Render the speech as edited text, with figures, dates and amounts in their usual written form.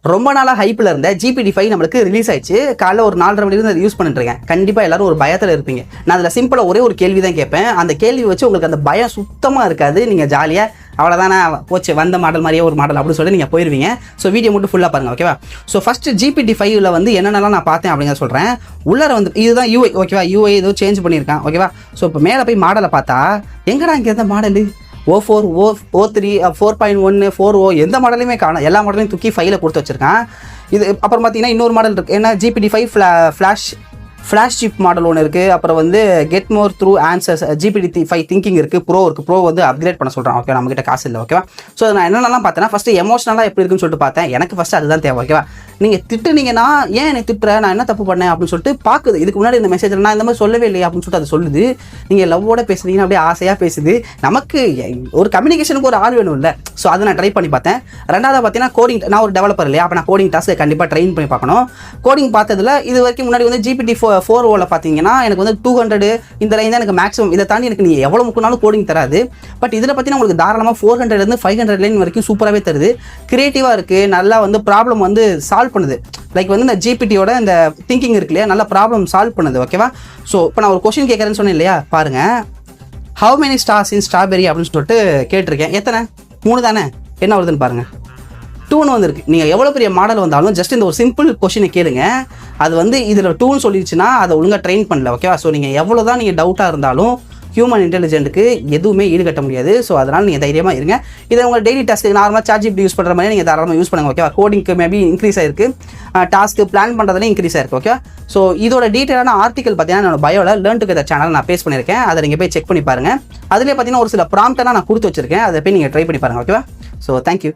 ரொம்ப நாளாக ஹைப்பில் இருந்த GPT-5 நம்மளுக்கு ரிலீஸ் ஆயிடுச்சு. காலைல ஒரு 4:30 மணிலேருந்து அதை யூஸ் பண்ணிட்டு இருக்கேன். கண்டிப்பாக எல்லாரும் ஒரு பயத்தில் இருப்பீங்க. நான் அதில் சிம்பிளாக ஒரே ஒரு கேள்வி தான் கேட்பேன். அந்த கேள்வி வச்சு உங்களுக்கு அந்த பயம் சுத்தமாக இருக்காது. நீங்கள் ஜாலியாக அவ்வளோதானே போச்சு வந்த மாடல் மாதிரியே ஒரு மாடல் அப்படின்னு சொல்லி நீங்கள் போயிருவீங்க. ஸோ வீடியோ மட்டும் ஃபுல்லாக பாருங்கள், ஓகேவா? ஸோ ஃபஸ்ட்டு GPT-5ல் வந்து என்னென்னலாம் நான் பார்த்தேன் அப்படிங்கிறத சொல்கிறேன். உள்ளார வந்து இதுதான் UI, ஓகேவா? UI ஏதோ சேஞ்ச் பண்ணியிருக்கான், ஓகேவா? ஸோ இப்போ மேலே போய் மாடலை பார்த்தா எங்கடா இங்கே எந்த மாடலு O4, O3, 4.1, 4O எந்த மாடலையுமே காணும். எல்லா மாடலையும் தூக்கி ஃபைலில் கொடுத்து வச்சுருக்கான். இது அப்புறம் பார்த்தீங்கன்னா இன்னொரு மாடல் இருக்குது. ஏன்னா GPT-5 ஃப்ளாஷ் சிப் மாடல் ஒன்று இருக்குது. அப்புறம் வந்து get more through answers GPT-5 thinking இருக்குது. ப்ரோ இருக்குது. ப்ரோ வந்து அப்கிரேட் பண்ண சொல்கிறான், ஓகே? நம்மகிட்ட காசு இல்லை, ஓகேவா? ஸோ நான் என்னென்னலாம் பார்த்தேன்னா ஃபஸ்ட்டு எமோஷனலாக எப்படி இருக்குன்னு சொல்லிட்டு பார்த்தேன். எனக்கு ஃபஸ்ட்டு அதுதான் தேவை, ஓகேவா? நீங்கள் திட்டுனீங்கன்னா ஏன் என்னை திட்டுற, நான் என்ன தப்பு பண்ணேன் அப்படின்னு சொல்லிட்டு பார்க்குது. இதுக்கு முன்னாடி இந்த மெசேஜில் நான் இந்த மாதிரி சொல்லவே இல்லையா அப்படின்னு சொல்லிட்டு அது சொல்லுது. நீங்கள் லவ்வோட பேசுறீங்கன்னா அப்படியே ஆசையாக பேசுது. நமக்கு ஒரு கம்யூனிகேஷனுக்கு ஒரு ஆள் வேணும் இல்லை? ஸோ அதை நான் ட்ரை பண்ணி பார்த்தேன். ரெண்டாவது பார்த்தீங்கன்னா கோடிங், நான் ஒரு டெவலப்பர் இல்லையா? அப்போ நான் கோடிங் டாஸ்க்கு கண்டிப்பாக ட்ரெயின் பண்ணி பார்க்கணும். கோடிங் பார்த்ததில் இது வரைக்கும் முன்னாடி வந்து GPT-4O பார்த்தீங்கன்னா எனக்கு வந்து 200 இந்த லைன் தான் எனக்கு மேக்ஸிமம். இதை தாண்டி எனக்கு நீங்கள் எவ்வளோ முக்கினாலும் கோடிங் தராது. பட் இதில் பார்த்தீங்கன்னா உங்களுக்கு தாராளமாக 400 500 லைன் வரைக்கும் சூப்பராகவே தருது. கிரியேட்டிவாக இருக்குது. நல்லா வந்து ப்ராப்ளம் வந்து சால்வ் பண்ணுது. லைக் வந்து இந்த GPTயோட இந்த திங்கிங் இருக்கு இல்லையா, நல்ல ப்ராப்ளம் சால்வ் பண்ணுது, ஓகேவா? ஸோ இப்போ நான் ஒரு கொஸ்டின் கேட்குறேன்னு சொன்னேன் இல்லையா, பாருங்கள். How many stars in strawberry அப்படின்னு சொல்லிட்டு கேட்டிருக்கேன். எத்தனை? 3 தானே? என்ன வருதுன்னு பாருங்கள். 2ன்னு வந்துருக்கு. நீங்கள் எவ்வளோ பெரிய மாடல் வந்தாலும் ஜஸ்ட் இந்த ஒரு சிம்பிள் கொஷினை கேளுங்க. அது வந்து இதில் 2ன்னு சொல்லிடுச்சுன்னா அதை ஒழுங்காக ட்ரெயின் பண்ணல, ஓகேவா? ஸோ நீங்கள் எவ்வளோ தான் நீங்கள் டவுட்டாக இருந்தாலும் ஹியூமன் இன்டெலிஜென்ட்டுக்கு எதுவுமே ஈடுகட்ட முடியாது. ஸோ அதனால் நீங்கள் தைரியமாக இருங்க. இதை உங்கள் டெய்லி டாஸ்க்கு நார்மலாக ChatGPT யூஸ் பண்ணுற மாதிரி நீங்கள் தாராளமாக யூஸ் பண்ணுங்கள், ஓகேவா? கோடிங்க்கு மேபி இன்க்ரீஸ் ஆயிருக்கு, டாஸ்க்கு பிளான் பண்ணுறதுலேயும் இன்க்ரீஸ் ஆயிருக்கு, ஓகே? ஸோ இதோட டீட்டெயிலான ஆர்டிகல் பார்த்தீங்கன்னா என்னோட பயோவில் லேர்ன் டுகெதர் சேனல் நான் பேஸ் பண்ணியிருக்கேன். அதை நீங்கள் போய் செக் பண்ணி பாருங்கள். அதிலே பார்த்தீங்கன்னா ஒரு சில ப்ராம்ப்டெல்லாம் நான் கொடுத்து வச்சிருக்கேன். அதை போய் நீங்கள் ட்ரை பண்ணி பாருங்கள், ஓகேவா? So thank you.